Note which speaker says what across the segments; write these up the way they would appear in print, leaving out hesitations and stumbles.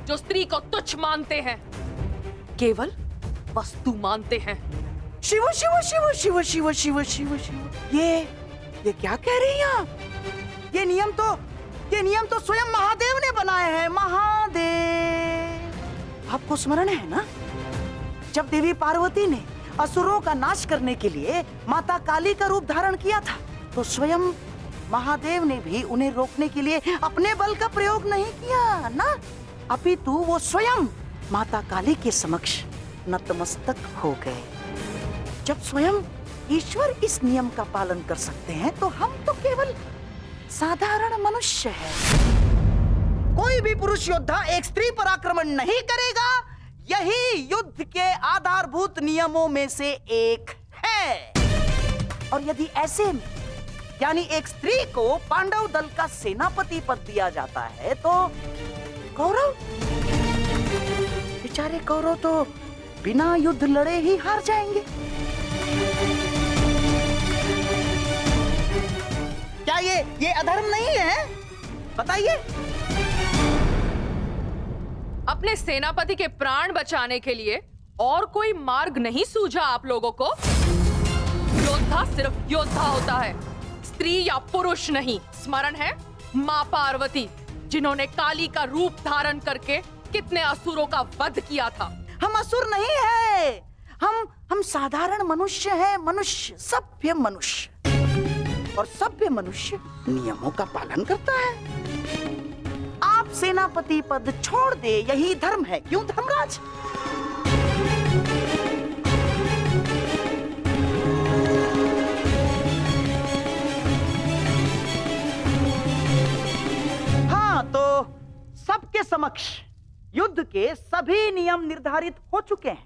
Speaker 1: जो स्त्री को तुच्छ मानते हैं, केवल वस्तु मानते हैं।
Speaker 2: शिव शिव शिव शिव शिव शिव शिव शिव, ये क्या कह रही हैं आप? ये नियम तो स्वयं महादेव ने बनाए हैं। महादेव, आपको स्मरण है ना, जब देवी पार्वती ने असुरों का नाश करने के लिए माता काली का रूप धारण किया था, तो स्वयं महादेव ने भी उन्हें रोकने के लिए अपने बल का प्रयोग नहीं किया ना, अपितु वो स्वयं माता काली के समक्ष नतमस्तक हो गए। जब स्वयं ईश्वर इस नियम का पालन कर सकते हैं, तो हम तो केवल साधारण मनुष्य हैं। कोई भी पुरुष योद्धा एक स्त्री पर आक्रमण नहीं करेगा, यही युद्ध के आधारभूत नियमों में से एक है। और यदि ऐसे में यानी एक स्त्री को पांडव दल का सेनापति पद दिया जाता है, तो कौरव, बेचारे कौरव तो बिना युद्ध लड़े ही हार जाएंगे। क्या ये अधर्म नहीं है? बताइए।
Speaker 1: अपने सेनापति के प्राण बचाने के लिए और कोई मार्ग नहीं सूझा आप लोगों को? योद्धा सिर्फ योद्धा होता है, स्त्री या पुरुष नहीं। स्मरण है माँ पार्वती, जिन्होंने काली का रूप धारण करके कितने असुरों का वध किया था।
Speaker 2: हम असुर नहीं है, हम साधारण मनुष्य हैं, मनुष्य, सभ्य मनुष्य। और सभ्य मनुष्य नियमों का पालन करता है। आप सेनापति पद छोड़ दे, यही धर्म है, क्यों धर्मराज? हाँ, तो सबके समक्ष युद्ध के सभी नियम निर्धारित हो चुके हैं।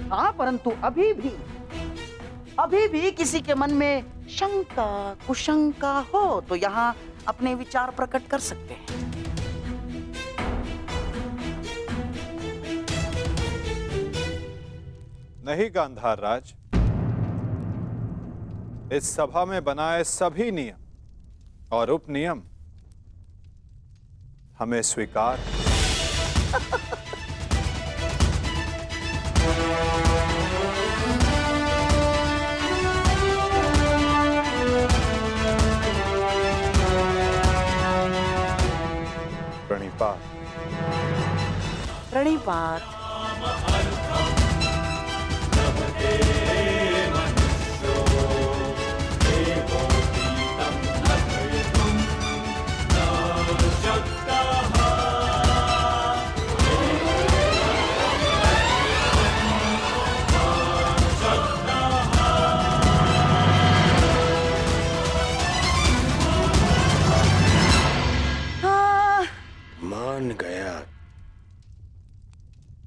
Speaker 2: हाँ, परंतु अभी भी किसी के मन में शंका कुशंका हो तो यहाँ अपने विचार प्रकट कर सकते हैं।
Speaker 3: नहीं गांधार राज, इस सभा में बनाए सभी नियम और उपनियम हमें स्वीकार। प्रणिपात।
Speaker 2: प्रणिपात।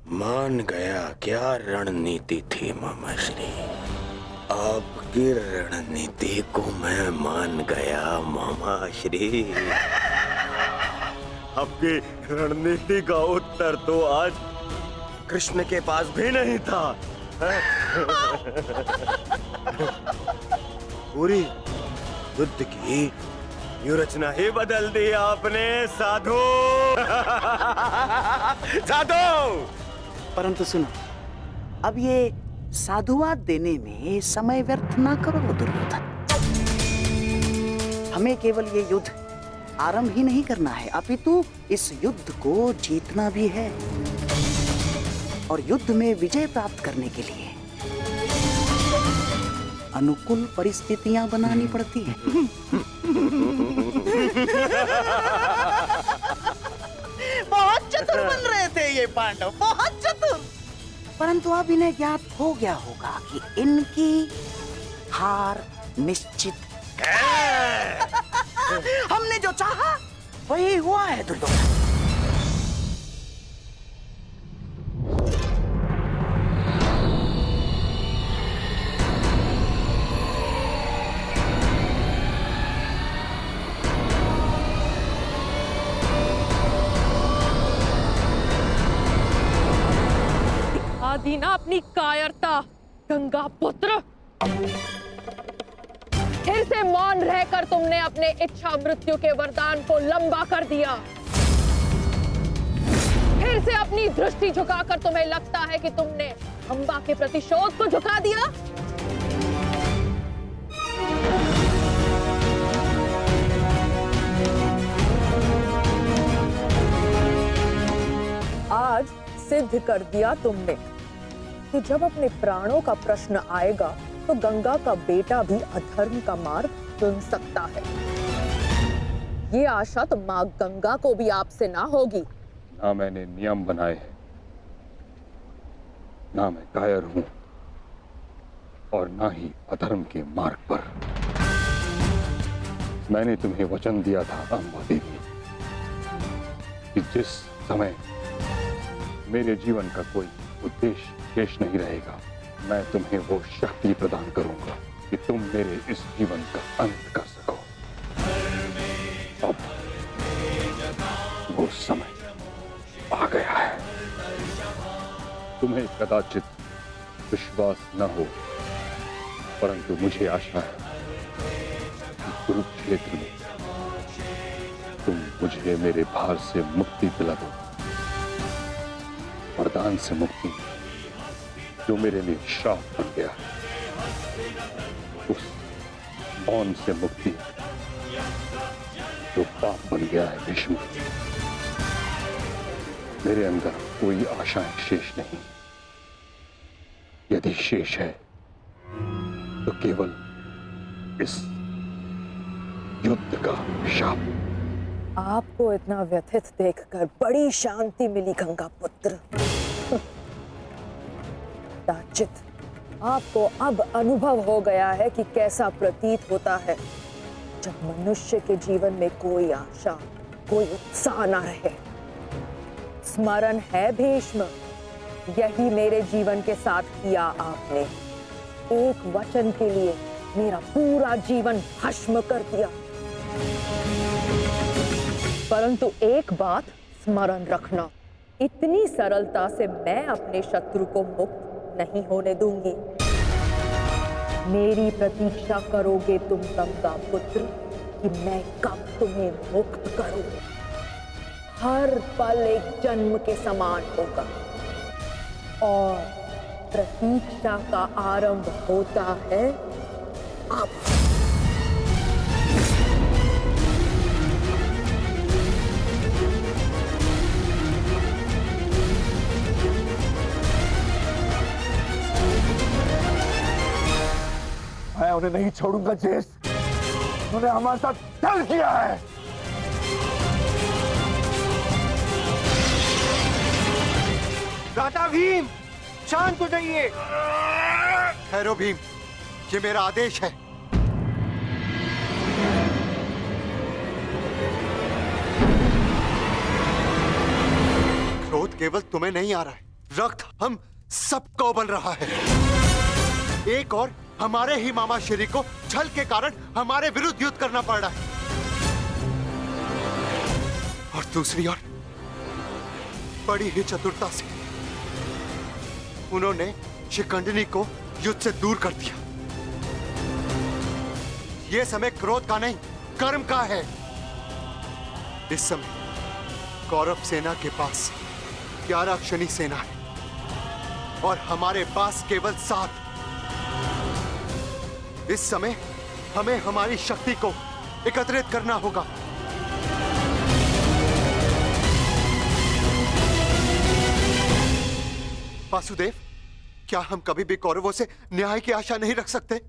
Speaker 4: मान गया क्या रणनीति थी मामाश्री। आपकी रणनीति को मैं मान गया मामाश्री। आपकी रणनीति का उत्तर तो आज कृष्ण के पास भी नहीं था। पूरी युद्ध की रचना ही बदल दी आपने साधु। साधु,
Speaker 2: परंतु सुनो, अब ये साधुवाद देने में समय व्यर्थ ना करो दुर्योधन। हमें केवल ये युद्ध आरंभ ही नहीं करना है, अपितु इस युद्ध को जीतना भी है। और युद्ध में विजय प्राप्त करने के लिए अनुकूल परिस्थितियां बनानी पड़ती हैं। बहुत चतुर बन रहे थे ये पांडव, बहुत चतुर। परंतु अब इन्हें ज्ञात हो गया होगा कि इनकी हार निश्चित है। हमने जो चाहा वही हुआ है दुर्योधन।
Speaker 1: दीना अपनी कायरता, गंगा पुत्र। फिर से मौन रहकर तुमने अपने इच्छा मृत्यु के वरदान को लंबा कर दिया। से अपनी दृष्टि झुकाकर तुम्हें लगता है कि तुमने अंबा के प्रतिशोध को झुका दिया? आज सिद्ध कर दिया तुमने कि जब अपने प्राणों का प्रश्न आएगा तो गंगा का बेटा भी अधर्म का मार्ग चुन सकता है। ये आशा तो माँ गंगा को भी आपसे ना होगी।
Speaker 5: ना मैंने नियम बनाए हैं, ना मैं कायर हूं, और ना ही अधर्म के मार्ग पर। मैंने तुम्हें वचन दिया था अम्बा देवी कि जिस समय मेरे जीवन का कोई उद्देश्य शेष नहीं रहेगा, मैं तुम्हें वो शक्ति प्रदान करूंगा कि तुम मेरे इस जीवन का अंत कर सको। अब वो समय आ गया है। तुम्हें कदाचित विश्वास न हो, परंतु मुझे आशा है कि कुरुक्षेत्र में तुम मुझे मेरे भार से मुक्ति दिला दो। वरदान से मुक्ति जो मेरे लिए श्राप बन गया, उस मौन से मुक्ति जो पाप बन गया है भीष्म। मेरे अंदर कोई आशाएं शेष नहीं। यदि शेष है तो केवल इस युद्ध का शाप।
Speaker 1: आपको इतना व्यथित देखकर बड़ी शांति मिली गंगा पुत्र। दाचित, आपको अब अनुभव हो गया है कि कैसा प्रतीत होता है जब मनुष्य के जीवन में कोई आशा, कोई उत्साह न रहे। स्मरण है भीष्म, यही मेरे जीवन के साथ किया आपने। एक वचन के लिए मेरा पूरा जीवन भस्म कर दिया। परंतु एक बात स्मरण रखना, इतनी सरलता से मैं अपने शत्रु को मुक्त नहीं होने दूंगी। मेरी प्रतीक्षा करोगे तुम गंगा पुत्र कि मैं कब तुम्हें मुक्त करूं। हर पल एक जन्म के समान होगा और प्रतीक्षा का आरंभ होता है अब।
Speaker 6: मैं उन्हें नहीं छोड़ूंगा जेस। उन्होंने हमारे साथ छल किया है।
Speaker 4: दादा भीम, शांत हो जाइए।
Speaker 7: ठहरो भीम, ये मेरा आदेश है। क्रोध केवल तुम्हें नहीं आ रहा है, रक्त हम सबको बल रहा है। एक और हमारे ही मामा श्री को छल के कारण हमारे विरुद्ध युद्ध करना पड़ रहा है, और दूसरी ओर बड़ी ही चतुरता से उन्होंने शिखंडिनी को युद्ध से दूर कर दिया। यह समय क्रोध का नहीं, कर्म का है। इस समय कौरव सेना के पास 11 अक्षनी सेना है और हमारे पास केवल 7। इस समय हमें हमारी शक्ति को एकत्रित करना होगा। वासुदेव, क्या हम कभी भी कौरवों से न्याय की आशा नहीं रख सकते?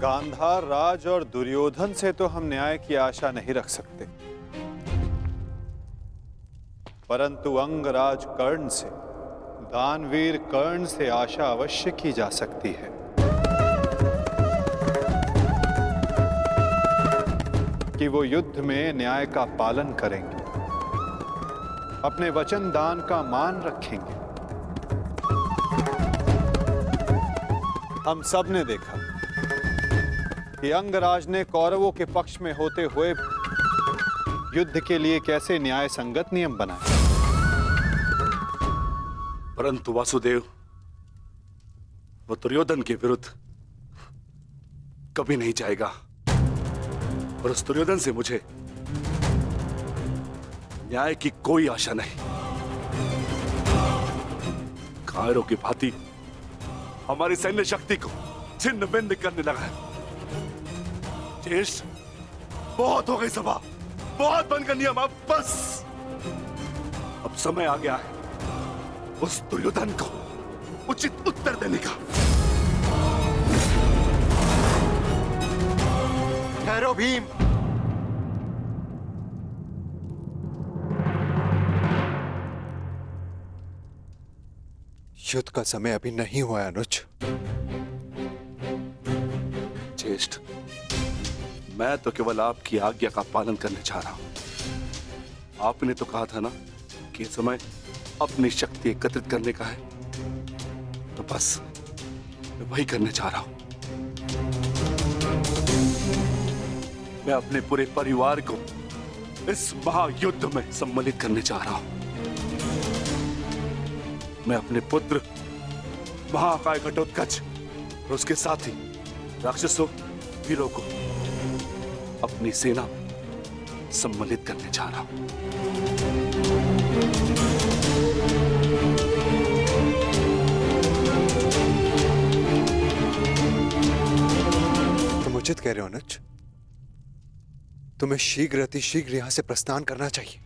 Speaker 3: गांधार राज और दुर्योधन से तो हम न्याय की आशा नहीं रख सकते, परंतु अंगराज कर्ण से, दानवीर कर्ण से आशा अवश्य की जा सकती है। कि वो युद्ध में न्याय का पालन करेंगे, अपने वचन दान का मान रखेंगे। हम सब ने देखा कि अंगराज ने कौरवों के पक्ष में होते हुए युद्ध के लिए कैसे न्याय संगत नियम बनाए।
Speaker 6: परंतु वासुदेव, वो दुर्योधन के विरुद्ध कभी नहीं जाएगा, और उस दुर्योधन से मुझे
Speaker 8: न्याय की कोई आशा नहीं। कायरों की भांति हमारी सैन्य शक्ति को छिन्न भिन्न करने लगा है। ज्येष्ठ, बहुत हो गई सभा, बहुत बन कर नियम, अब बस। अब समय आ गया है उस दुर्योधन को उचित उत्तर देने का।
Speaker 7: ठहरो भीम। युद्ध का समय अभी नहीं हुआ अनुज।
Speaker 8: ज्येष्ठ, मैं तो केवल आपकी आज्ञा का पालन करने जा रहा हूं। आपने तो कहा था ना कि ये समय अपनी शक्ति एकत्रित करने का है, तो बस मैं वही करने जा रहा हूं। मैं अपने पूरे परिवार को इस महायुद्ध में सम्मिलित करने जा रहा हूं। मैं अपने पुत्र महाकाय घटोत्कच और उसके साथी राक्षसों वीरों को अपनी सेना में सम्मिलित करने जा रहा हूं।
Speaker 7: तुम उचित कह रहे हो अनुज। तुम्हें शीघ्र अतिशीघ्र यहां से प्रस्थान करना चाहिए।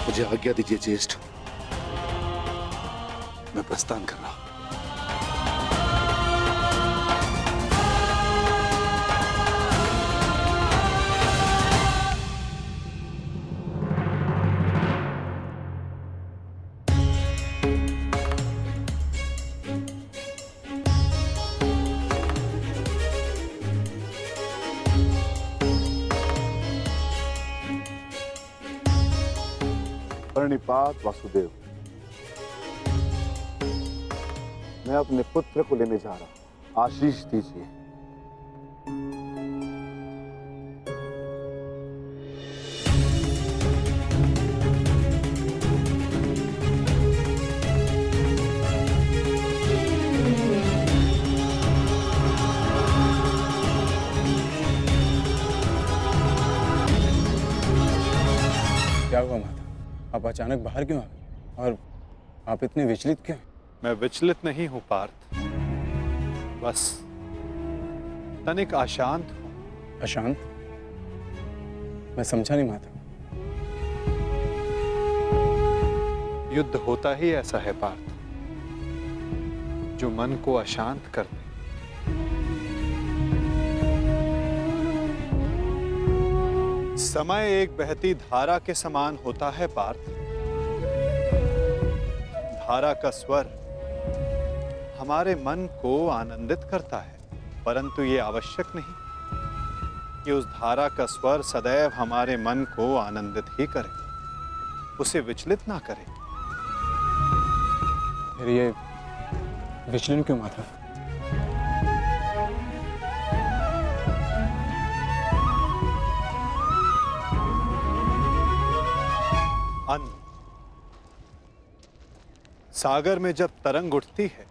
Speaker 8: मुझे आज्ञा दीजिए ज्येष्ठ, मैं प्रस्थान कर रहा हूं।
Speaker 5: प्रणिपात वासुदेव, मैं अपने पुत्र को लेने जा रहा हूं, आशीष दीजिए।
Speaker 9: क्या हुआ माता? आप अचानक बाहर क्यों आ गए और आप इतने विचलित क्यों?
Speaker 3: मैं विचलित नहीं हूं पार्थ, बस तनिक अशांत हूं।
Speaker 9: अशांत? मैं समझा नहीं माता।
Speaker 3: युद्ध होता ही ऐसा है पार्थ, जो मन को अशांत कर दे। समय एक बहती धारा के समान होता है पार्थ। धारा का स्वर हमारे मन को आनंदित करता है, परंतु ये आवश्यक नहीं कि उस धारा का स्वर सदैव हमारे मन को आनंदित ही करे, उसे विचलित ना करे।
Speaker 9: फिर ये विचलन क्यों माता?
Speaker 3: अन्न, सागर में जब तरंग उठती है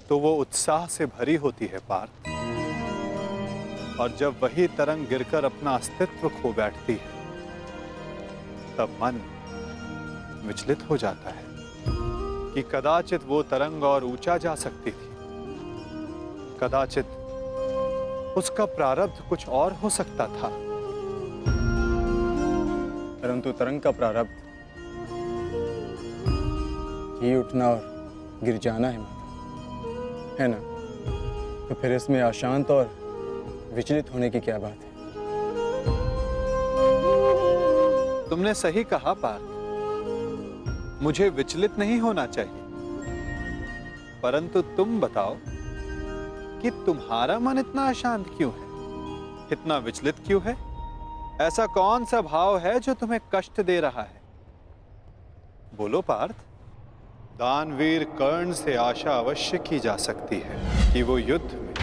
Speaker 3: तो वो उत्साह से भरी होती है पार्थ, और जब वही तरंग गिरकर अपना अस्तित्व खो बैठती है तब मन विचलित हो जाता है कि कदाचित वो तरंग और ऊंचा जा सकती थी, कदाचित उसका प्रारब्ध कुछ और हो सकता था।
Speaker 9: परंतु तरंग का प्रारब्ध ही उठना और गिर जाना है माता, है ना? तो फिर इसमें अशांत और विचलित होने की क्या बात है?
Speaker 3: तुमने सही कहा पार्थ, मुझे विचलित नहीं होना चाहिए, परंतु तुम बताओ कि तुम्हारा मन इतना अशांत क्यों है, इतना विचलित क्यों है? ऐसा कौन सा भाव है जो तुम्हें कष्ट दे रहा है? बोलो पार्थ। दानवीर कर्ण से आशा अवश्य की जा सकती है कि वो युद्ध में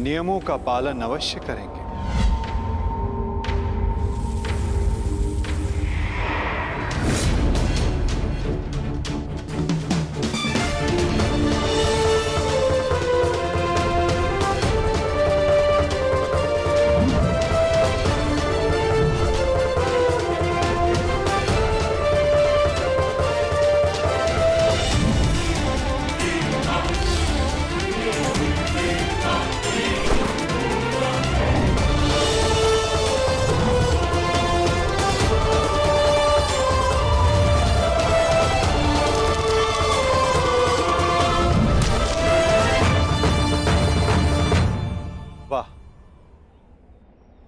Speaker 3: नियमों का पालन अवश्य करेंगे। वाह,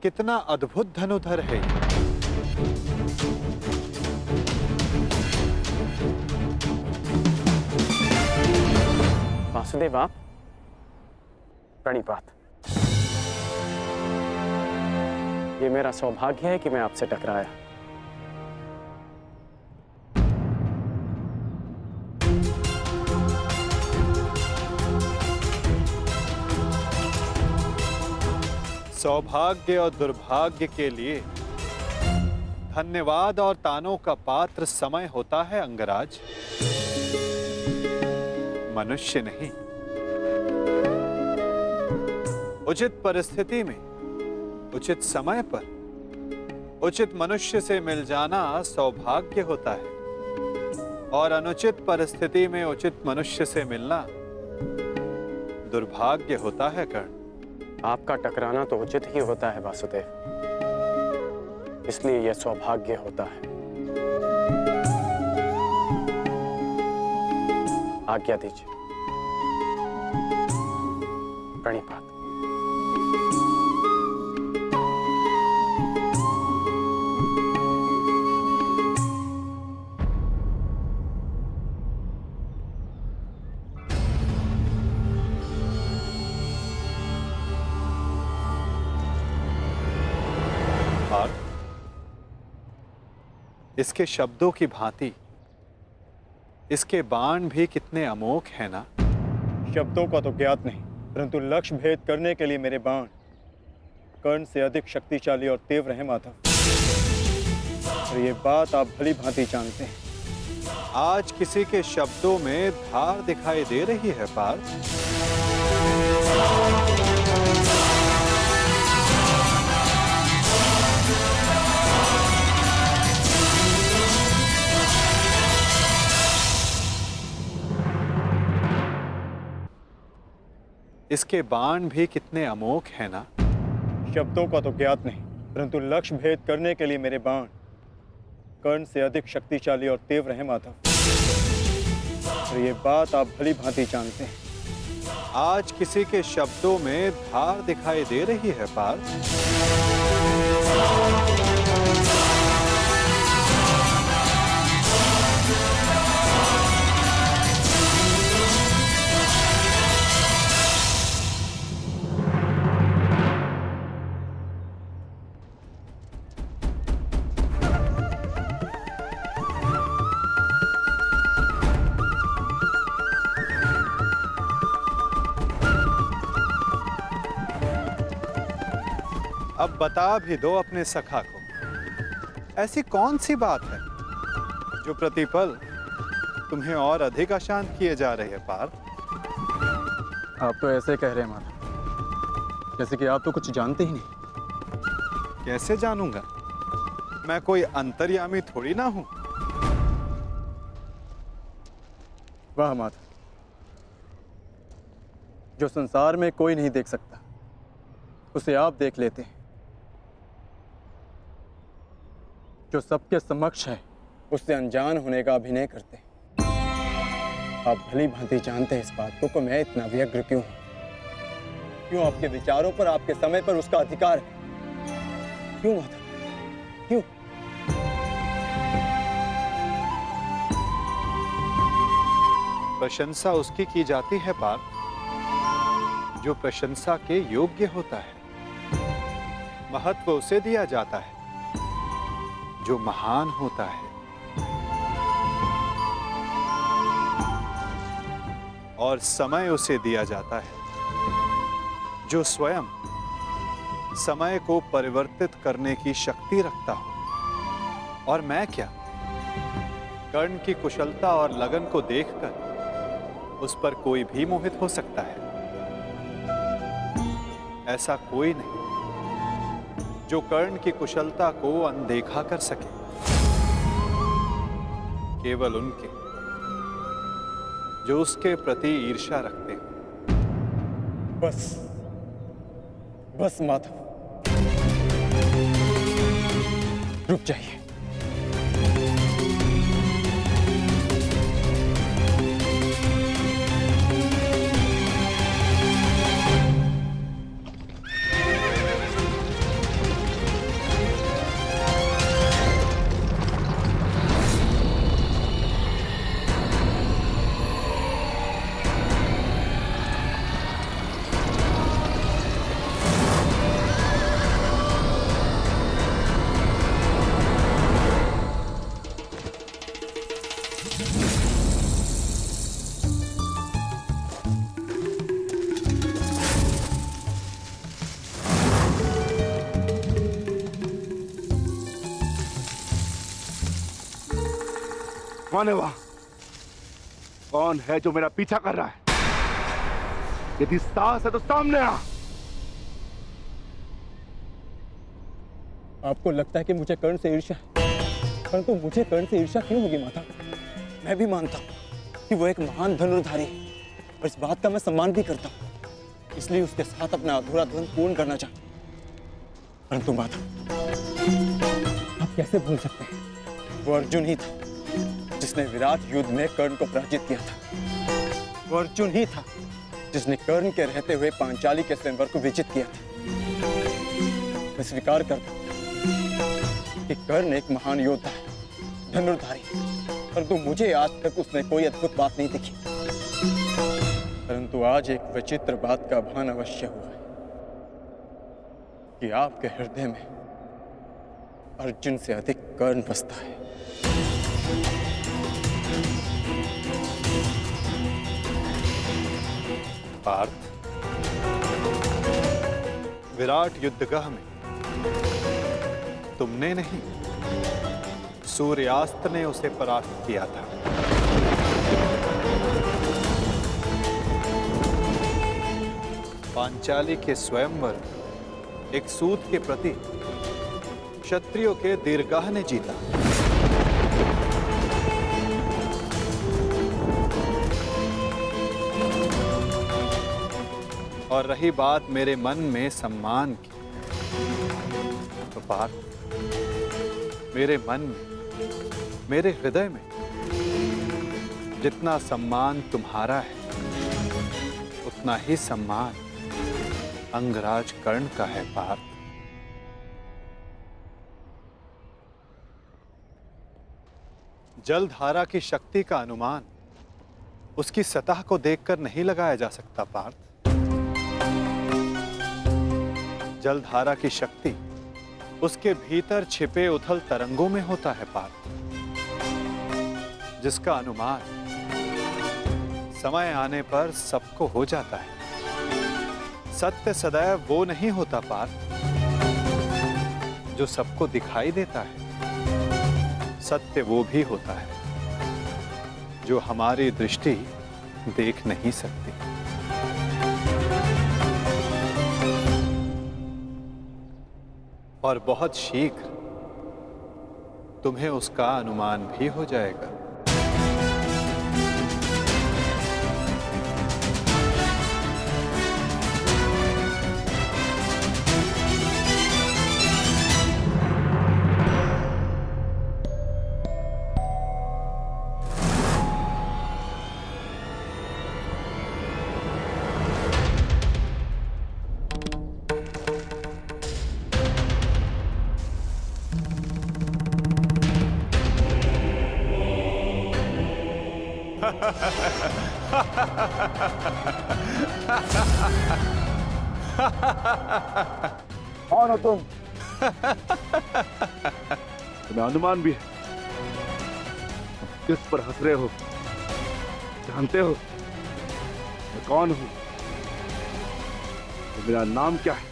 Speaker 3: कितना अद्भुत धनुधर है ये।
Speaker 10: वासुदेव आप प्रणिपात। ये मेरा सौभाग्य है कि मैं आपसे टकराया।
Speaker 3: सौभाग्य और दुर्भाग्य के लिए धन्यवाद और तानों का पात्र समय होता है अंगराज, मनुष्य नहीं। उचित परिस्थिति में, उचित समय पर, उचित मनुष्य से मिल जाना सौभाग्य होता है और अनुचित परिस्थिति में उचित मनुष्य से मिलना दुर्भाग्य होता है कर्ण।
Speaker 10: आपका टकराना तो उचित ही होता है वासुदेव, इसलिए यह सौभाग्य होता है। आज्ञा दीजिए। प्रणिपात।
Speaker 3: इसके शब्दों की भांति इसके बाण भी कितने अमोघ हैं ना।
Speaker 9: शब्दों का तो ज्ञात नहीं, परंतु लक्ष्य भेद करने के लिए मेरे बाण कर्ण से अधिक शक्तिशाली और तीव्र हैं माधव। और ये बात आप भली भांति जानते हैं।
Speaker 3: आज किसी के शब्दों में धार दिखाई दे रही है पार्थ। इसके बाण भी कितने अमोघ हैं ना।
Speaker 9: शब्दों का तो ज्ञात नहीं, परंतु लक्ष्य भेद करने के लिए मेरे बाण कर्ण से अधिक शक्तिशाली और तीव्र हैं माधव। और ये बात आप भली भांति जानते हैं।
Speaker 3: आज किसी के शब्दों में धार दिखाई दे रही है पार्थ। अब बता भी दो अपने सखा को, ऐसी कौन सी बात है जो प्रतिपल तुम्हें और अधिक अशांत किए जा रही है पार्थ?
Speaker 9: आप तो ऐसे कह रहे हैं माधव, जैसे कि आप तो कुछ जानते ही नहीं।
Speaker 3: कैसे जानूंगा? मैं कोई अंतर्यामी थोड़ी ना हूं।
Speaker 9: वाह माधव, जो संसार में कोई नहीं देख सकता उसे आप देख लेते हैं। जो सबके समक्ष है उससे अनजान होने का अभिनय करते हैं। आप भली भांति जानते हैं इस बात को कि मैं इतना व्यग्र क्यों हूं। क्यों आपके विचारों पर, आपके समय पर उसका अधिकार है। क्यों माधव, क्यों?
Speaker 3: प्रशंसा उसकी की जाती है पार्थ जो प्रशंसा के योग्य होता है। महत्व उसे दिया जाता है जो महान होता है। और समय उसे दिया जाता है जो स्वयं समय को परिवर्तित करने की शक्ति रखता हो। और मैं क्या, कर्ण की कुशलता और लगन को देखकर उस पर कोई भी मोहित हो सकता है। ऐसा कोई नहीं जो कर्ण की कुशलता को अनदेखा कर सके, केवल उनके जो उसके प्रति ईर्ष्या रखते हैं।
Speaker 9: बस माधव, रुक जाइए।
Speaker 8: कौन है वहां? कौन है जो मेरा पीछा कर रहा है? यदि साहस है तो सामने आ।
Speaker 9: आपको लगता है कि मुझे कर्ण से ईर्ष्या है, परंतु मुझे कर्ण से ईर्ष्या क्यों होगी माता? मैं भी मानता हूँ कि वो एक महान धनुर्धारी है और इस बात का मैं सम्मान भी करता हूँ, इसलिए उसके साथ अपना अधूरा द्वंद्व पूर्ण करना चाहता हूँ। परंतु माता, आप कैसे भूल सकते हैं वो अर्जुन ही था जिसने विराट युद्ध में कर्ण को पराजित किया था। वो अर्जुन ही था जिसने कर्ण के रहते हुए पांचाली के स्वयंवर को विजित किया था। मैं स्वीकार करता हूं कि कर्ण एक महान योद्धा है, धनुर्धारी, परंतु मुझे आज तक उसने कोई अद्भुत बात नहीं दिखी। परंतु आज एक विचित्र बात का भान अवश्य हुआ है कि आपके हृदय में अर्जुन से अधिक कर्ण बसता है।
Speaker 3: पार्थ, विराट युद्धगह में तुमने नहीं, सूर्यास्त ने उसे परास्त किया था। पांचाली के स्वयंवर एक सूत के प्रति क्षत्रियों के दीर्घाह ने जीता। और रही बात मेरे मन में सम्मान की, तो पार्थ, मेरे मन में, मेरे हृदय में जितना सम्मान तुम्हारा है, उतना ही सम्मान अंगराज कर्ण का है। पार्थ, जलधारा की शक्ति का अनुमान उसकी सतह को देखकर नहीं लगाया जा सकता। पार्थ, जलधारा की शक्ति उसके भीतर छिपे उथल तरंगों में होता है। पार्थ, जिसका अनुमान समय आने पर सबको हो जाता है। सत्य सदैव वो नहीं होता पार्थ जो सबको दिखाई देता है। सत्य वो भी होता है जो हमारी दृष्टि देख नहीं सकती। और बहुत शीघ्र तुम्हें उसका अनुमान भी हो जाएगा।
Speaker 6: कौन हो तुम?
Speaker 8: तुम्हें अनुमान भी है किस पर हंस रहे हो? जानते हो मैं कौन हूं? तो मेरा नाम क्या है?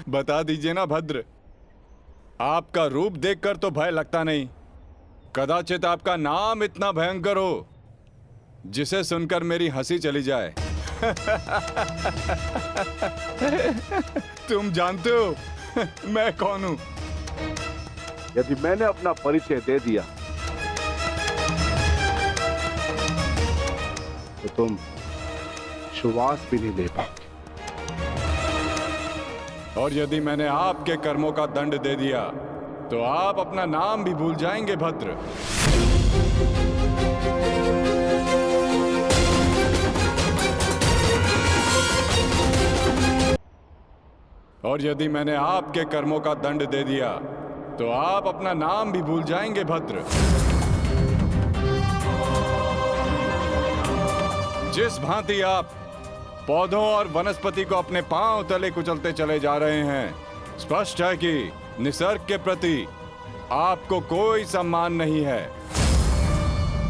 Speaker 5: बता दीजिए ना भद्र। आपका रूप देखकर तो भय लगता नहीं, कदाचित आपका नाम इतना भयंकर हो जिसे सुनकर मेरी हंसी चली जाए। तुम जानते हो मैं कौन हूं?
Speaker 8: यदि मैंने अपना परिचय दे दिया तो तुम श्वास भी नहीं ले पाओगे।
Speaker 5: और यदि मैंने आपके कर्मों का दंड दे दिया तो आप अपना नाम भी भूल जाएंगे भद्र। और यदि मैंने आपके कर्मों का दंड दे दिया तो आप अपना नाम भी भूल जाएंगे भद्र। जिस भांति आप पौधों और वनस्पति को अपने पांव तले कुचलते चले जा रहे हैं, स्पष्ट है कि निसर्ग के प्रति आपको कोई सम्मान नहीं है।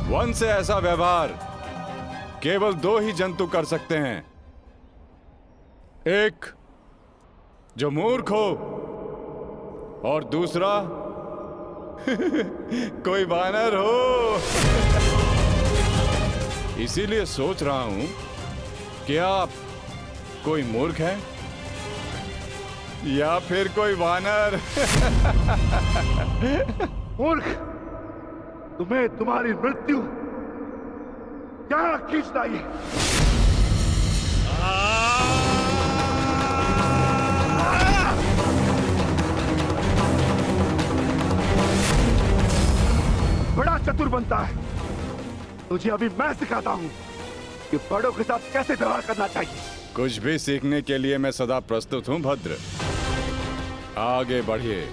Speaker 5: वन से ऐसा व्यवहार केवल दो ही जंतु कर सकते हैं, एक जो मूर्ख हो और दूसरा कोई वानर हो। इसीलिए सोच रहा हूं कि आप कोई मूर्ख हैं या फिर कोई वानर।
Speaker 8: मूर्ख, तुम्हें तुम्हारी मृत्यु क्या खींचता है? बड़ा चतुर बनता है। तुझे अभी मैं सिखाता हूं कि बड़ों के साथ कैसे व्यवहार करना चाहिए।
Speaker 5: कुछ भी सीखने के लिए मैं सदा प्रस्तुत हूं भद्र। आगे बढ़िए।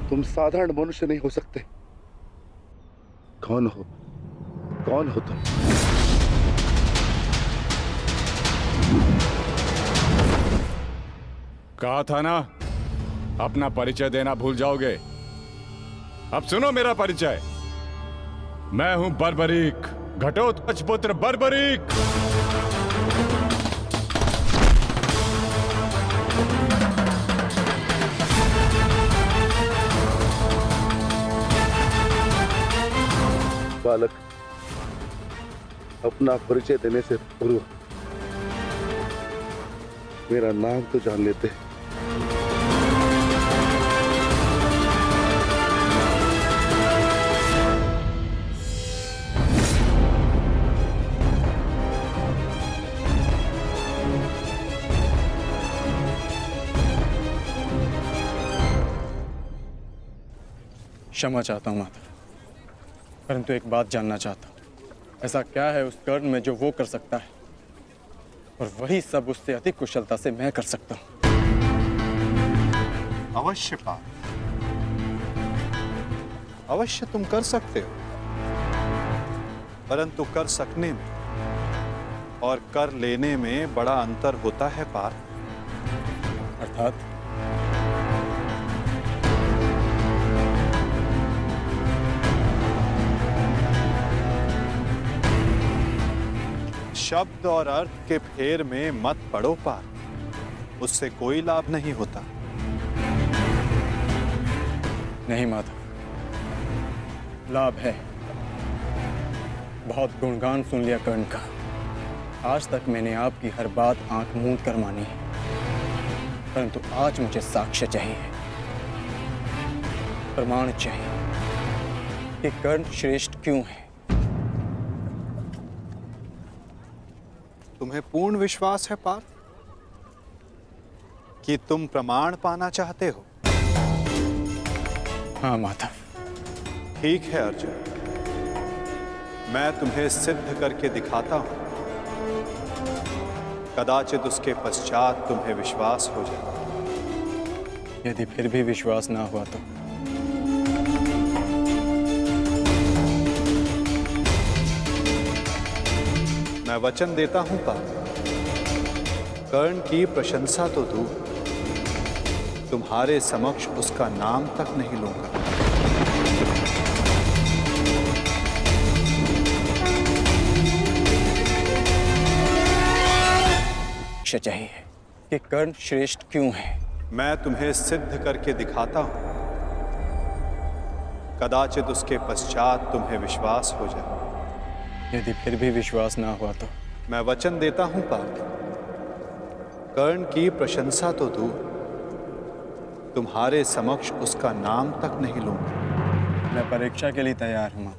Speaker 8: तुम साधारण मनुष्य नहीं हो सकते। कौन हो? कौन हो तुम?
Speaker 5: कहा था ना अपना परिचय देना भूल जाओगे। अब सुनो मेरा परिचय। मैं हूं बर्बरीक, घटोत्कच पुत्र बर्बरीक।
Speaker 8: बालक, अपना परिचय देने से पूर्व मेरा नाम तो जान लेते।
Speaker 9: क्षमा चाहता हूँ माता, परंतु एक बात जानना चाहता हूँ। ऐसा क्या है उस कर्ण में जो वो कर सकता है और वही सब उससे अधिक कुशलता से मैं कर सकता हूँ।
Speaker 3: अवश्य पार्थ, अवश्य तुम कर सकते हो, परंतु कर सकने में और कर लेने में बड़ा अंतर होता है पार्थ।
Speaker 9: अर्थात
Speaker 3: शब्द और अर्थ के फेर में मत पड़ो पार्थ, उससे कोई लाभ नहीं होता।
Speaker 9: नहीं माधव, लाभ है। बहुत गुणगान सुन लिया कर्ण का। आज तक मैंने आपकी हर बात आंख मूंद कर मानी है, परंतु आज मुझे साक्ष्य चाहिए, प्रमाण चाहिए कि कर्ण श्रेष्ठ क्यों है।
Speaker 3: तुम्हें पूर्ण विश्वास है पार्थ कि तुम प्रमाण पाना चाहते हो?
Speaker 9: हाँ माधव।
Speaker 3: ठीक है अर्जुन, मैं तुम्हें सिद्ध करके दिखाता हूं। कदाचित उसके पश्चात तुम्हें विश्वास हो जाए।
Speaker 9: यदि फिर भी विश्वास ना हुआ तो
Speaker 3: मैं वचन देता हूं पार्थ, कर्ण की प्रशंसा तो दूर, तुम्हारे समक्ष उसका नाम तक नहीं लूंगा।
Speaker 9: चाहिए कि कर्ण श्रेष्ठ क्यों है।
Speaker 3: मैं तुम्हें सिद्ध करके दिखाता हूं, कदाचित उसके पश्चात तुम्हें विश्वास हो जाए।
Speaker 9: यदि फिर भी विश्वास ना हुआ तो
Speaker 3: मैं वचन देता हूं पार्थ, कर्ण की प्रशंसा तो दूर, तुम्हारे समक्ष उसका नाम तक नहीं लूंगा।
Speaker 9: मैं परीक्षा के लिए तैयार हूं।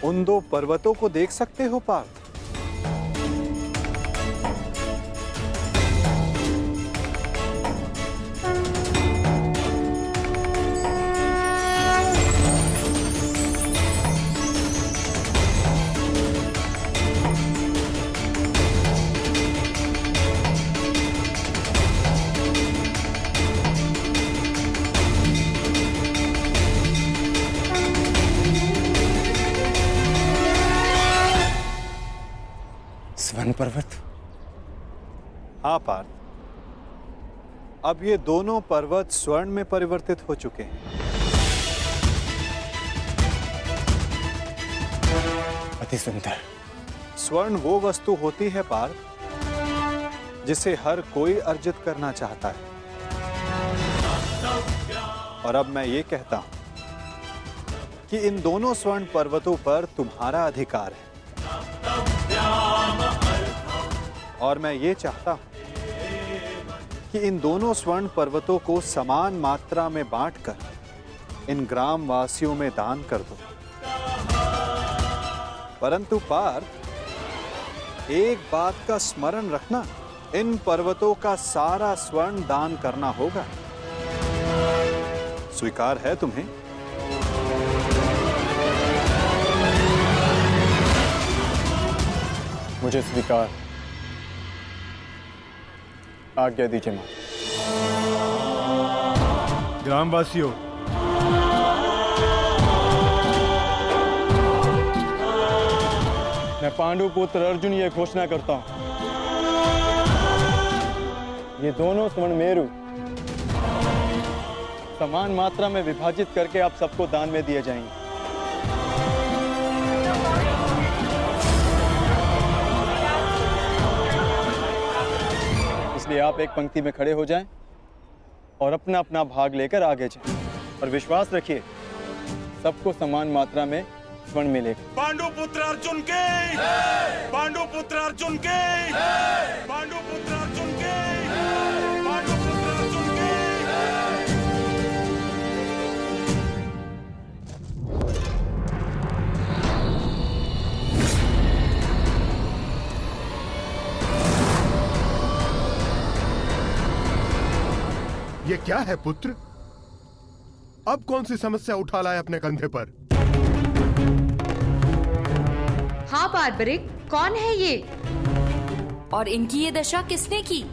Speaker 3: उन दो पर्वतों को देख सकते हो पार्थ?
Speaker 9: स्वर्ण पर्वत?
Speaker 3: हाँ पार्थ, अब ये दोनों पर्वत स्वर्ण में परिवर्तित हो चुके हैं।
Speaker 9: अति सुंदर।
Speaker 3: स्वर्ण वो वस्तु होती है पार्थ, जिसे हर कोई अर्जित करना चाहता है। और अब मैं ये कहता हूं कि इन दोनों स्वर्ण पर्वतों पर तुम्हारा अधिकार है। और मैं ये चाहता हूं कि इन दोनों स्वर्ण पर्वतों को समान मात्रा में बांटकर इन ग्राम वासियों में दान कर दो। परंतु पार्थ, एक बात का स्मरण रखना, इन पर्वतों का सारा स्वर्ण दान करना होगा। स्वीकार है तुम्हें?
Speaker 9: मुझे स्वीकार। आज्ञा दीजिए मां।
Speaker 6: ग्रामवासियों,
Speaker 9: मैं पांडु पुत्र अर्जुन ये घोषणा करता हूं, ये दोनों स्वर्ण मेरु समान मात्रा में विभाजित करके आप सबको दान में दिए जाएंगे। इसलिए आप एक पंक्ति में खड़े हो जाएं और अपना अपना भाग लेकर आगे जाएं। और विश्वास रखिए, सबको समान मात्रा में स्वर्ण मिलेगा।
Speaker 8: पांडु पुत्र अर्जुन के, पांडु पुत्र अर्जुन के, पांडु पुत्र अर्जुन के, पांडु पुत्र अर्जुन के।
Speaker 6: ये क्या है पुत्र? अब कौन सी समस्या उठा लाए अपने कंधे पर?
Speaker 11: हाँ बार्बरिक, कौन है ये?
Speaker 12: और इनकी ये दशा किसने की?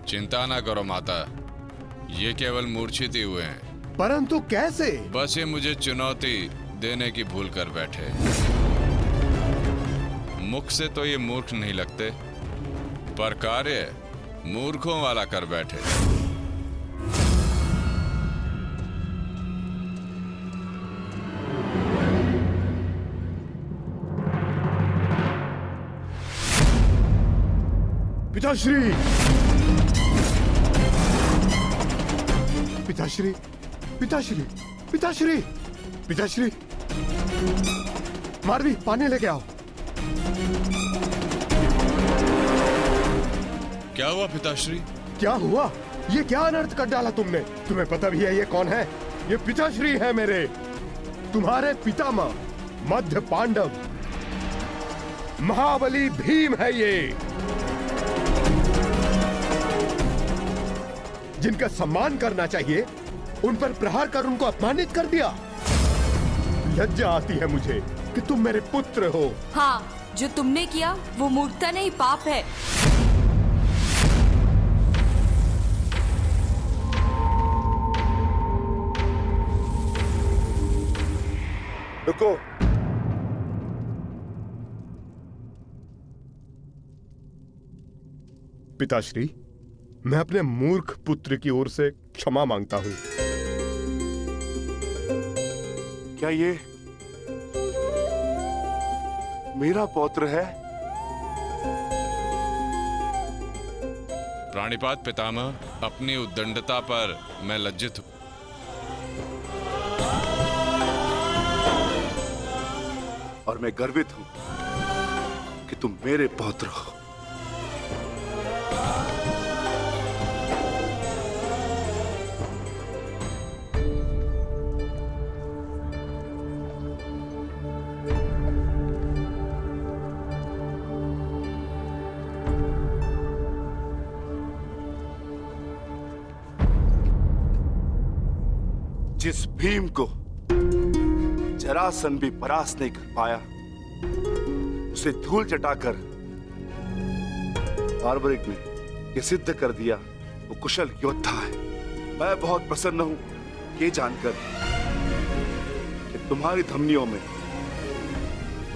Speaker 13: चिंता ना करो माता, ये केवल मूर्छित ही हुए हैं।
Speaker 14: परंतु कैसे?
Speaker 13: बस ये मुझे चुनौती देने की भूल कर बैठे। मुख से तो ये मूर्ख नहीं लगते, पर कार्य मूर्खों वाला कर बैठे।
Speaker 14: पिताश्री, पिताश्री, पिताश्री, पिताश्री, पिताश्री, मारवी पानी लेके आओ।
Speaker 13: क्या हुआ पिताश्री?
Speaker 14: क्या हुआ? ये क्या अनर्थ कर डाला तुमने? तुम्हें पता भी है ये कौन है? ये पिताश्री है मेरे, तुम्हारे पितामह मध्य पांडव महाबली भीम है ये, जिनका सम्मान करना चाहिए उन पर प्रहार कर उनको अपमानित कर दिया। लज्जा आती है मुझे कि तुम मेरे पुत्र हो।
Speaker 12: हाँ, जो तुमने किया वो मूर्खता नहीं, पाप है।
Speaker 8: रुको,
Speaker 14: पिताश्री, मैं अपने मूर्ख पुत्र की ओर से क्षमा मांगता हूं।
Speaker 8: क्या ये मेरा पौत्र है?
Speaker 13: प्राणिपात पितामह, अपनी उद्दंडता पर मैं लज्जित हूं।
Speaker 8: और मैं गर्वित हूं कि तुम मेरे पौत्र हो। जिस भीम को जरासंध भी परास्त नहीं कर पाया, उसे धूल चटाकर बार्बरिक ने यह सिद्ध कर दिया वो कुशल योद्धा है। मैं बहुत प्रसन्न हूं ये जानकर कि तुम्हारी धमनियों में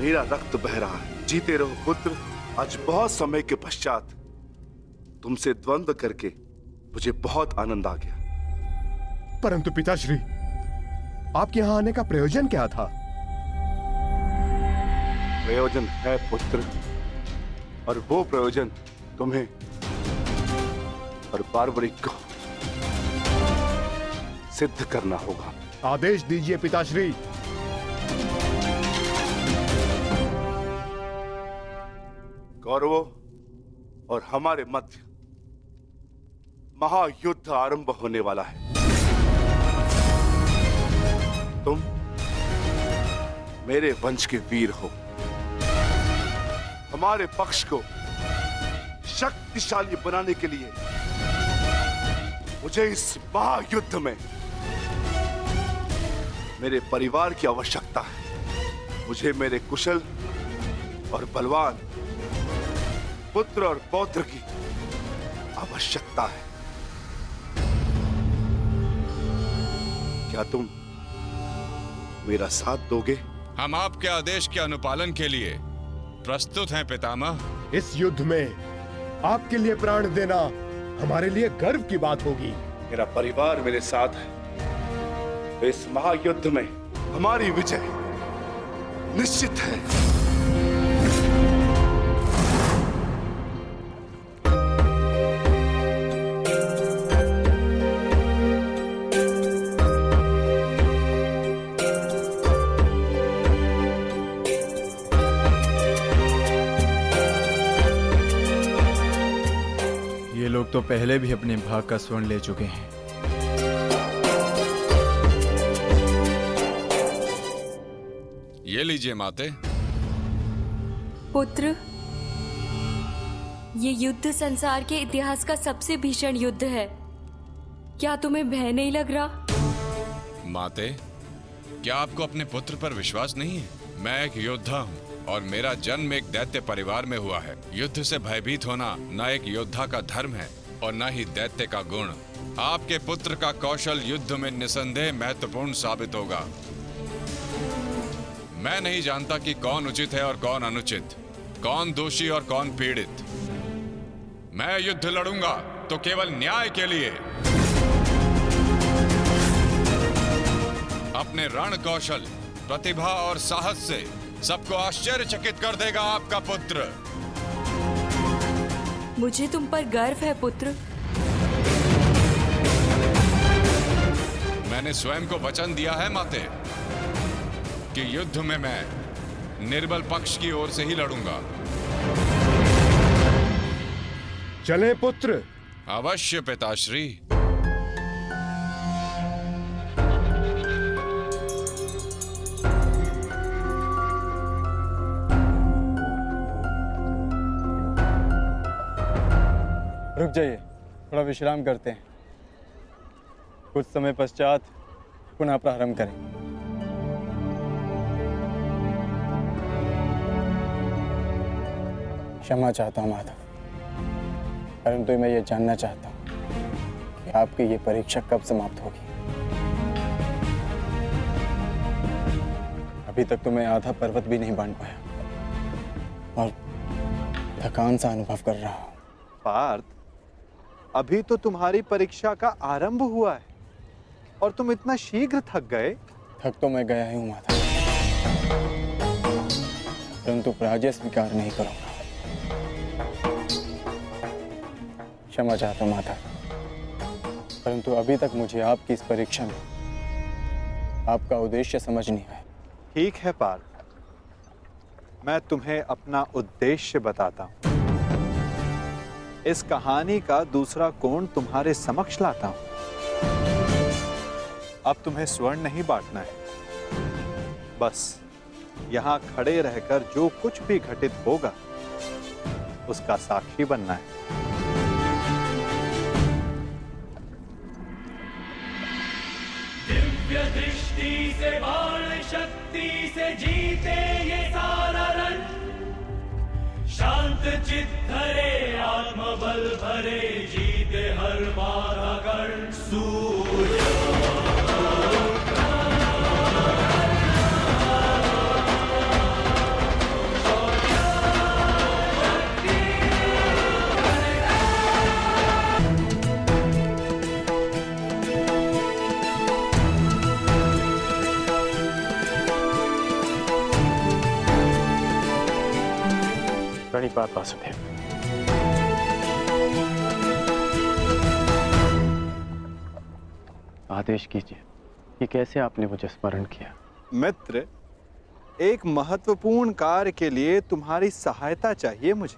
Speaker 8: मेरा रक्त बह रहा है। जीते रहो पुत्र। आज बहुत समय के पश्चात तुमसे द्वंद्व करके मुझे बहुत आनंद आ गया।
Speaker 14: परंतु पिताश्री, आपके यहां आने का प्रयोजन क्या था?
Speaker 8: प्रयोजन है पुत्र, और वो प्रयोजन तुम्हें और बार्बरिक को सिद्ध करना होगा।
Speaker 14: आदेश दीजिए पिताश्री।
Speaker 8: कौरवों और हमारे मध्य महायुद्ध आरंभ होने वाला है। तुम मेरे वंश के वीर हो। हमारे पक्ष को शक्तिशाली बनाने के लिए मुझे इस महायुद्ध में मेरे परिवार की आवश्यकता है। मुझे मेरे कुशल और बलवान पुत्र और पौत्र की आवश्यकता है। क्या तुम मेरा साथ दोगे?
Speaker 13: हम आपके आदेश के अनुपालन के लिए प्रस्तुत हैं पितामह।
Speaker 14: इस युद्ध में आपके लिए प्राण देना हमारे लिए गर्व की बात होगी।
Speaker 8: मेरा परिवार मेरे साथ है, तो इस महायुद्ध में हमारी विजय निश्चित है।
Speaker 9: ये लोग तो पहले भी अपने भाग का स्वर्ण ले चुके हैं।
Speaker 13: ये लीजिए माते।
Speaker 12: पुत्र, ये युद्ध संसार के इतिहास का सबसे भीषण युद्ध है। क्या तुम्हें भय नहीं लग रहा?
Speaker 13: माते, क्या आपको अपने पुत्र पर विश्वास नहीं है? मैं एक योद्धा हूँ। और मेरा जन्म एक दैत्य परिवार में हुआ है। युद्ध से भयभीत होना न एक योद्धा का धर्म है और न ही दैत्य का गुण। आपके पुत्र का कौशल युद्ध में निसंदेह महत्वपूर्ण साबित होगा। मैं नहीं जानता कि कौन उचित है और कौन अनुचित, कौन दोषी और कौन पीड़ित। मैं युद्ध लड़ूंगा तो केवल न्याय के लिए। अपने रण कौशल, प्रतिभा और साहस से सबको आश्चर्यचकित कर देगा आपका पुत्र।
Speaker 12: मुझे तुम पर गर्व है पुत्र।
Speaker 13: मैंने स्वयं को वचन दिया है माते कि युद्ध में मैं निर्बल पक्ष की ओर से ही लड़ूंगा।
Speaker 14: चलें पुत्र।
Speaker 13: अवश्य पिताश्री।
Speaker 9: रुक जाइए, थोड़ा विश्राम करते हैं। कुछ समय पश्चात पुनः प्रारंभ करें। क्षमा चाहता हूँ माधव, परंतु मैं ये जानना चाहता हूँ कि आपकी ये परीक्षा कब समाप्त होगी। अभी तक तो मैं आधा पर्वत भी नहीं बांध पाया और थकान सा अनुभव कर रहा हूँ।
Speaker 3: पार्थ, अभी तो तुम्हारी परीक्षा का आरंभ हुआ है और तुम इतना शीघ्र थक गए।
Speaker 9: थक तो मैं गया ही हूँ माधव, परंतु पराजय स्वीकार नहीं करूंगा। क्षमा चाहता हूँ माधव, परंतु अभी तक मुझे आपकी इस परीक्षा में आपका उद्देश्य समझ नहीं आया।
Speaker 3: ठीक है पार्थ, मैं तुम्हें अपना उद्देश्य बताता हूँ। इस कहानी का दूसरा कोण तुम्हारे समक्ष लाता हूं। अब तुम्हें स्वर्ण नहीं बांटना है, बस यहां खड़े रहकर जो कुछ भी घटित होगा उसका साक्षी बनना है।
Speaker 15: दिव्य दृष्टि से, बाण शक्ति से जीते ये सारा रण। शांत चित धरे, आत्मबल भरे, जीते हर बाधा गण। सूर्य
Speaker 10: प्रणिपात वासुदेव। आदेश कीजिए कि कैसे आपने मुझे स्मरण किया।
Speaker 3: मित्र, एक महत्वपूर्ण कार्य के लिए तुम्हारी सहायता चाहिए मुझे।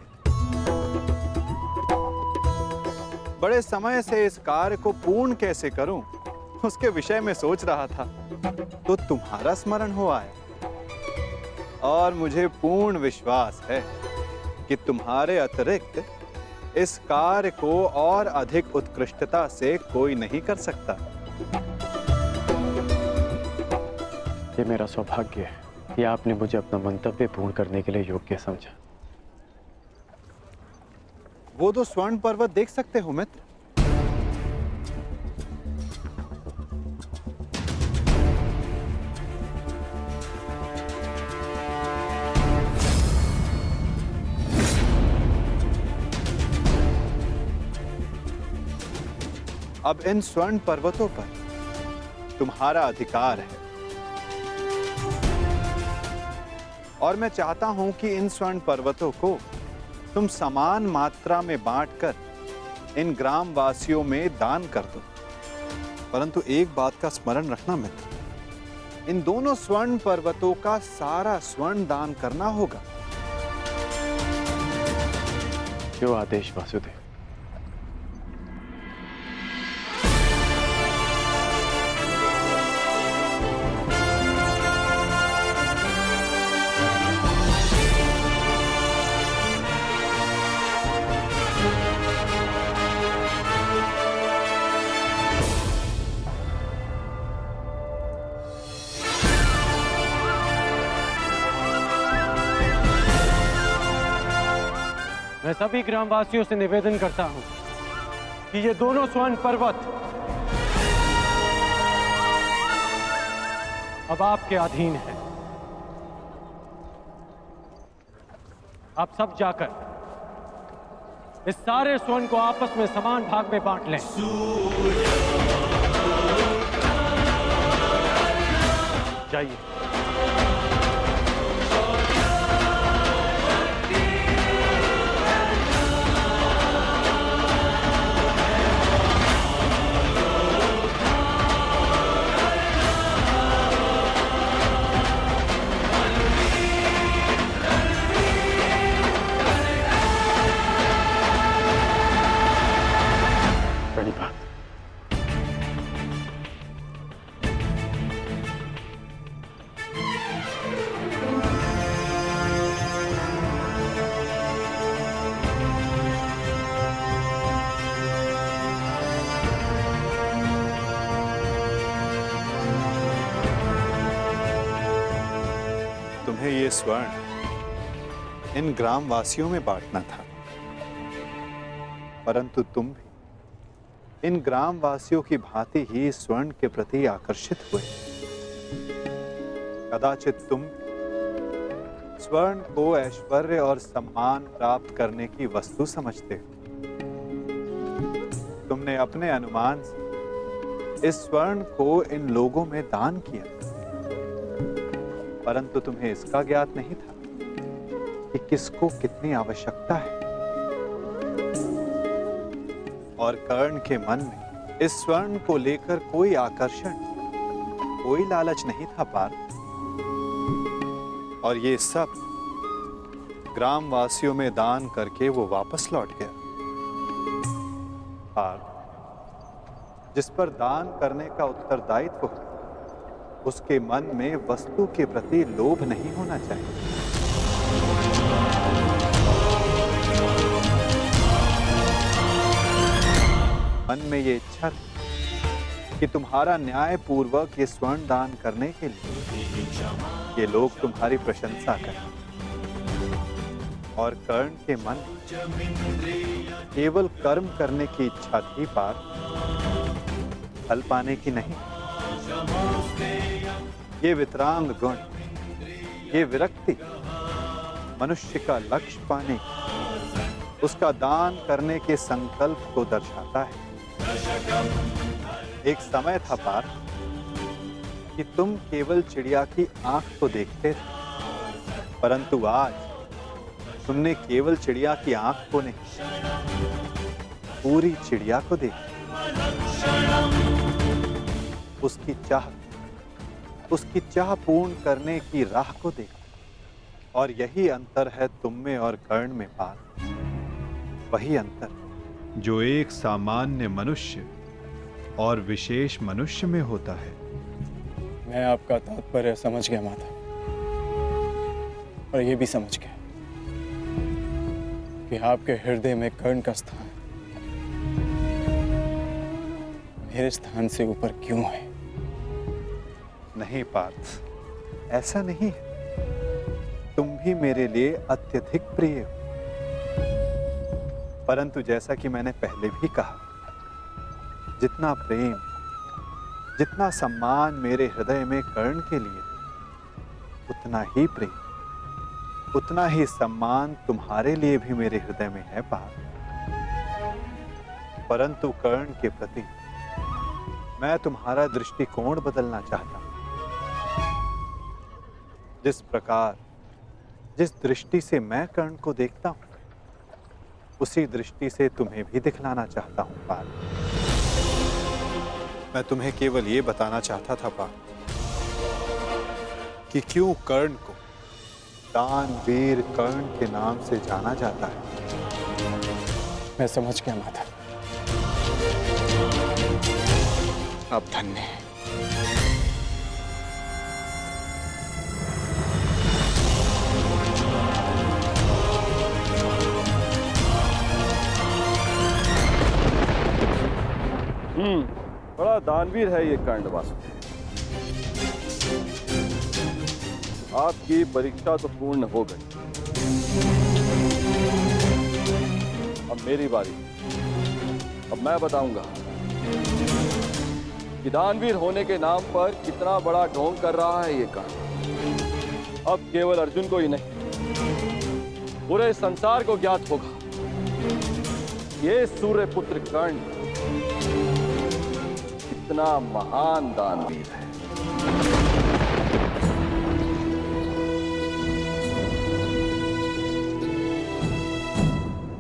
Speaker 3: बड़े समय से इस कार्य को पूर्ण कैसे करूं, उसके विषय में सोच रहा था, तो तुम्हारा स्मरण हुआ है और मुझे पूर्ण विश्वास है कि तुम्हारे अतिरिक्त इस कार्य को और अधिक उत्कृष्टता से कोई नहीं कर सकता।
Speaker 10: ये मेरा सौभाग्य है कि आपने मुझे अपना मंतव्य पूर्ण करने के लिए योग्य समझा।
Speaker 3: वो तो स्वर्ण पर्वत देख सकते हो मित्र। अब इन स्वर्ण पर्वतों पर तुम्हारा अधिकार है और मैं चाहता हूं कि इन स्वर्ण पर्वतों को तुम समान मात्रा में बांटकर इन ग्राम वासियों में दान कर दो। परंतु एक बात का स्मरण रखना मित्र, इन दोनों स्वर्ण पर्वतों का सारा स्वर्ण दान करना होगा।
Speaker 10: जो आदेश वासुदेव। मैं सभी ग्रामवासियों से निवेदन करता हूं कि ये दोनों स्वर्ण पर्वत अब आपके अधीन है। आप सब जाकर इस सारे स्वर्ण को आपस में समान भाग में बांट लें। जाइए।
Speaker 3: तुम्हें ये स्वर्ण इन ग्रामवासियों में बांटना था, परंतु तुम भी इन ग्रामवासियों की भांति ही स्वर्ण के प्रति आकर्षित हुए। कदाचित तुम स्वर्ण को ऐश्वर्य और सम्मान प्राप्त करने की वस्तु समझते हो। तुमने अपने अनुमान से इस स्वर्ण को इन लोगों में दान किया, परंतु तुम्हें इसका ज्ञात नहीं था कि किसको कितनी आवश्यकता है। और कर्ण के मन में इस स्वर्ण को लेकर कोई आकर्षण, कोई लालच नहीं था पार्थ। और ये सब ग्रामवासियों में दान करके वो वापस लौट गया। पार्थ, जिस पर दान करने का उत्तरदायित्व हो, उसके मन में वस्तु के प्रति लोभ नहीं होना चाहिए। मन में ये इच्छा थी कि तुम्हारा न्याय पूर्वक ये स्वर्ण दान करने के लिए ये लोग तुम्हारी प्रशंसा करें। और कर्ण के मन केवल कर्म करने की इच्छा थी पार्थ, फल पाने की नहीं। ये वितरांग गुण, ये विरक्ति मनुष्य का लक्ष्य पाने, उसका दान करने के संकल्प को दर्शाता है। एक समय था पार्थ कि तुम केवल चिड़िया की आंख को देखते थे, परंतु आज तुमने केवल चिड़िया की आंख को नहीं, पूरी चिड़िया को देखा। उसकी चाह पूर्ण करने की राह को देखा। और यही अंतर है तुम में और कर्ण में पार्थ। वही अंतर जो एक सामान्य मनुष्य और विशेष मनुष्य में होता है।
Speaker 9: मैं आपका तात्पर्य समझ गया माता, और ये भी समझ गया कि आपके हृदय में कर्ण का स्थान मेरे स्थान से ऊपर क्यों है।
Speaker 3: नहीं पार्थ, ऐसा नहीं है। तुम भी मेरे लिए अत्यधिक प्रिय हो, परंतु जैसा कि मैंने पहले भी कहा, जितना प्रेम, जितना सम्मान मेरे हृदय में कर्ण के लिए, उतना ही प्रेम, उतना ही सम्मान तुम्हारे लिए भी मेरे हृदय में है पार्थ। परंतु कर्ण के प्रति मैं तुम्हारा दृष्टिकोण बदलना चाहता हूं। जिस प्रकार, जिस दृष्टि से मैं कर्ण को देखता हूं, उसी दृष्टि से तुम्हें भी दिखलाना चाहता हूं पार्थ। मैं तुम्हें केवल ये बताना चाहता था पार्थ कि क्यों कर्ण को दानवीर कर्ण के नाम से जाना जाता है।
Speaker 9: मैं समझ गया माता, अब धन्य है।
Speaker 16: बड़ा दानवीर है ये कर्णवासु। आपकी परीक्षा तो पूर्ण हो गई। मेरी बारी। अब मैं बताऊंगा कि दानवीर होने के नाम पर कितना बड़ा ढोंग कर रहा है ये कर्ण। अब केवल अर्जुन को ही नहीं, पूरे संसार को ज्ञात होगा ये सूर्यपुत्र कर्ण कितना महान दानवीर है।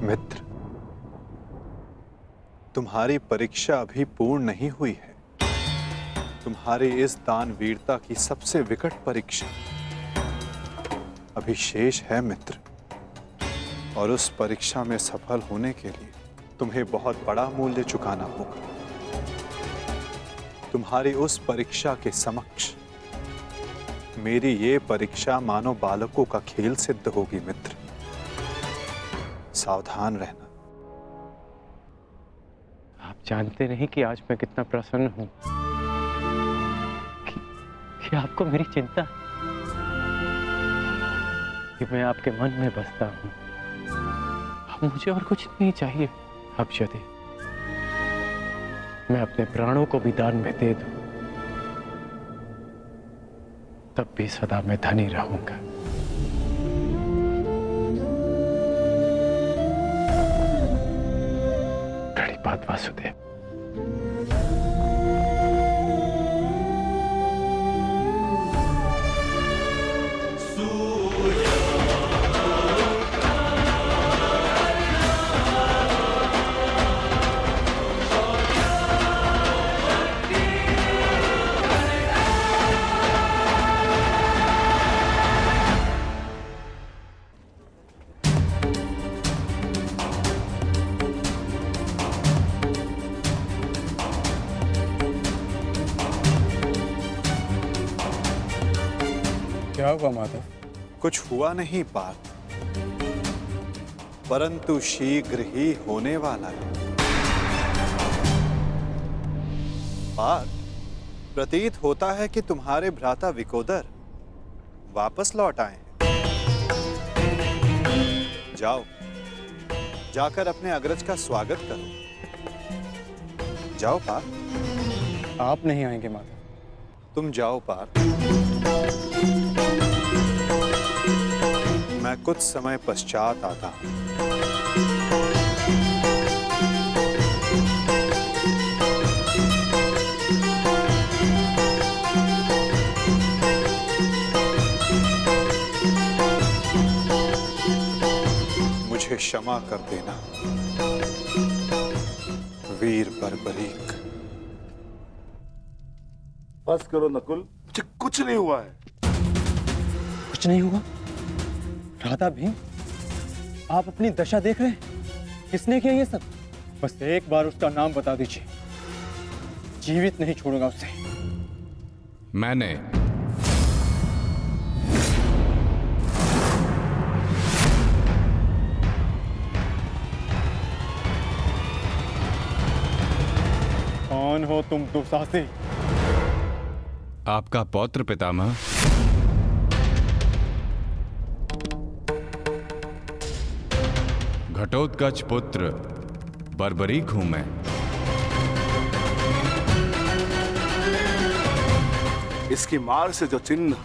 Speaker 3: मित्र, तुम्हारी परीक्षा अभी पूर्ण नहीं हुई है। तुम्हारी इस दानवीरता की सबसे विकट परीक्षा अभी शेष है मित्र, और उस परीक्षा में सफल होने के लिए तुम्हें बहुत बड़ा मूल्य चुकाना होगा। तुम्हारी उस परीक्षा के समक्ष मेरी ये परीक्षा मानो बालकों का खेल सिद्ध होगी मित्र। सावधान रहना।
Speaker 10: आप जानते नहीं कि आज मैं कितना प्रसन्न हूं कि आपको मेरी चिंता है, कि मैं आपके मन में बसता हूं। अब मुझे और कुछ नहीं चाहिए। अब यदि मैं अपने प्राणों को भी दान में दे दूं, तब भी सदा मैं धनी रहूंगा। बड़ी बात वासुदेव।
Speaker 9: क्या हुआ माधव?
Speaker 3: कुछ हुआ नहीं पार्थ, परंतु शीघ्र ही होने वाला है। पार्थ, प्रतीत होता है कि तुम्हारे भ्राता विकोदर वापस लौट आए हैं। जाओ, जाकर अपने अग्रज का स्वागत करो। जाओ पार्थ।
Speaker 9: आप नहीं आएंगे माधव?
Speaker 3: तुम जाओ पार्थ, मैं कुछ समय पश्चात आता हूं। मुझे क्षमा कर देना वीर बर्बरीक।
Speaker 8: बस करो नकुल, मुझे कुछ नहीं हुआ है।
Speaker 9: कुछ नहीं हुआ? राधा भीम, आप अपनी दशा देख रहे हैं? किसने किया ये सब? बस एक बार उसका नाम बता दीजिए, जीवित नहीं छोड़ूंगा उसे।
Speaker 13: मैंने।
Speaker 9: कौन हो तुम दुस्साहसी?
Speaker 13: आपका पौत्र पितामह। घटोत्कच पुत्र बर्बरीक हूं मैं।
Speaker 8: इसकी मार से जो चिन्ह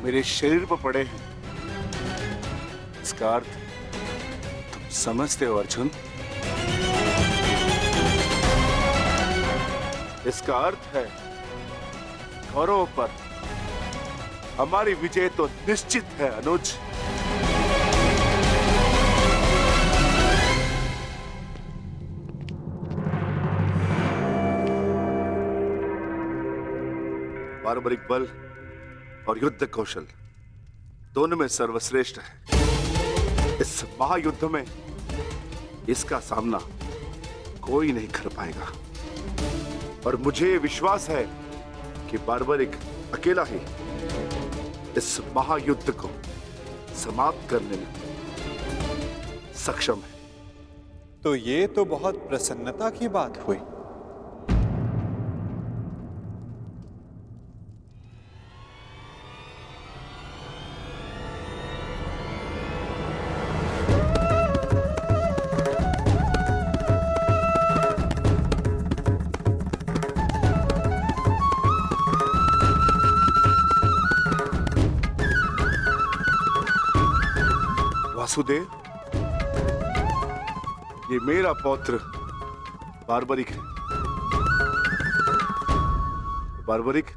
Speaker 8: मेरे शरीर पर पड़े हैं, इसका अर्थ तुम समझते हो अर्जुन? इसका अर्थ है कौरवों पर हमारी विजय तो निश्चित है अनुज। बार्बरिक बल और युद्ध कौशल दोनों में सर्वश्रेष्ठ है। इस महायुद्ध में इसका सामना कोई नहीं कर पाएगा, और मुझे विश्वास है कि बार्बरिक अकेला ही इस महायुद्ध को समाप्त करने में सक्षम है।
Speaker 3: तो ये तो बहुत प्रसन्नता की बात हुई।
Speaker 8: वासुदेव, ये मेरा पौत्र बार्बरिक है। बार्बरिक,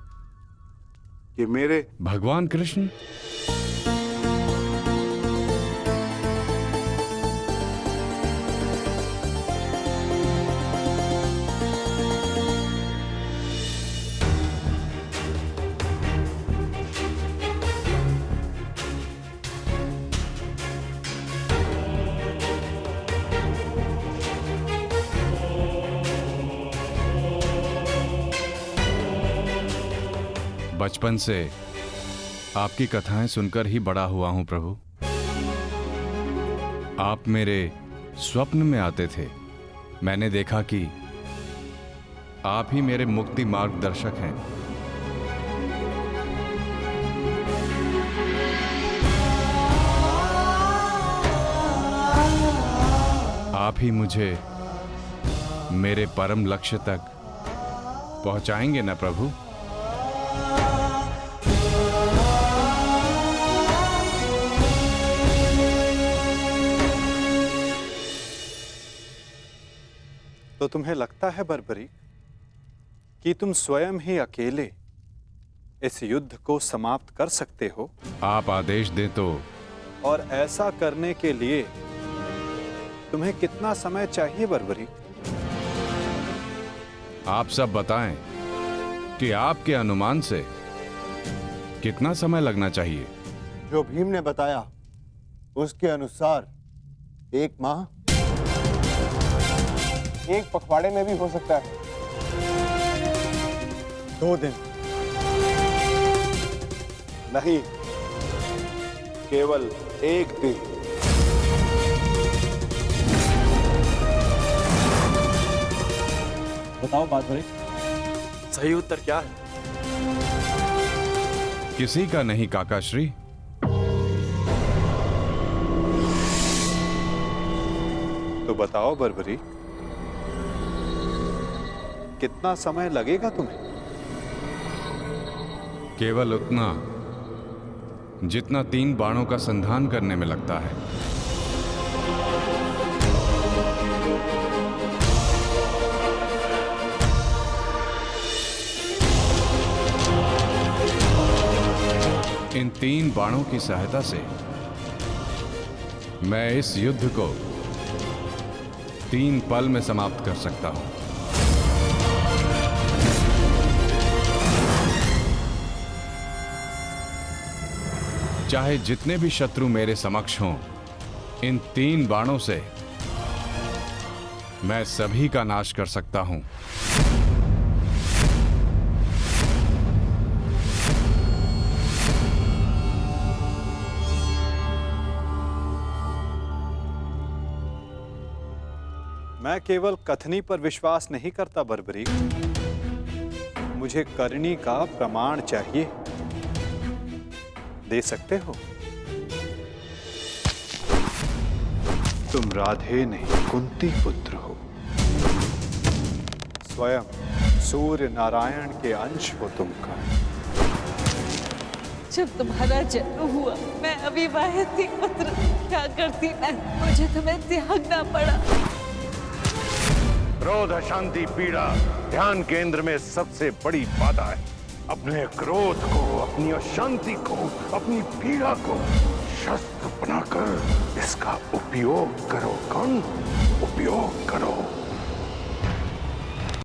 Speaker 8: ये मेरे
Speaker 13: भगवान कृष्ण। बचपन से आपकी कथाएं सुनकर ही बड़ा हुआ हूं प्रभु। आप मेरे स्वप्न में आते थे। मैंने देखा कि आप ही मेरे मुक्ति मार्गदर्शक हैं। आप ही मुझे मेरे परम लक्ष्य तक पहुंचाएंगे ना प्रभु?
Speaker 3: तो तुम्हें लगता है बर्बरी कि तुम स्वयं ही अकेले इस युद्ध को समाप्त कर सकते हो?
Speaker 13: आप आदेश दें तो।
Speaker 3: और ऐसा करने के लिए तुम्हें कितना समय चाहिए बर्बरी?
Speaker 13: आप सब बताएं कि आपके अनुमान से कितना समय लगना चाहिए?
Speaker 7: जो भीम ने बताया उसके अनुसार 1 माह।
Speaker 9: 1 पखवाड़े में भी हो सकता है। 2 दिन।
Speaker 8: नहीं, केवल 1 दिन।
Speaker 10: बताओ बार्बरिक,
Speaker 16: सही उत्तर क्या है?
Speaker 13: किसी का नहीं काकाश्री।
Speaker 3: तो बताओ बर्बरी, कितना समय लगेगा तुम्हें?
Speaker 13: केवल उतना जितना 3 बाणों का संधान करने में लगता है। इन 3 बाणों की सहायता से मैं इस युद्ध को 3 पल में समाप्त कर सकता हूं। चाहे जितने भी शत्रु मेरे समक्ष हों, इन 3 बाणों से मैं सभी का नाश कर सकता हूं।
Speaker 3: मैं केवल कथनी पर विश्वास नहीं करता बर्बरी, मुझे करनी का प्रमाण चाहिए। दे सकते हो? तुम राधे नहीं कुंती पुत्र हो। स्वयं सूर्य नारायण के अंश हो तुमका।
Speaker 11: जब तुम्हारा जन्म हुआ मैं अविवाहित थी पुत्र, क्या करती मैं? मुझे तुम्हें त्यागना पड़ा।
Speaker 5: क्रोध, अशांति, पीड़ा ध्यान केंद्र में सबसे बड़ी बाधा है। अपने क्रोध को, अपनी अशांति को, अपनी पीड़ा को शस्त्र बनाकर इसका उपयोग करो। कौन? उपयोग करो।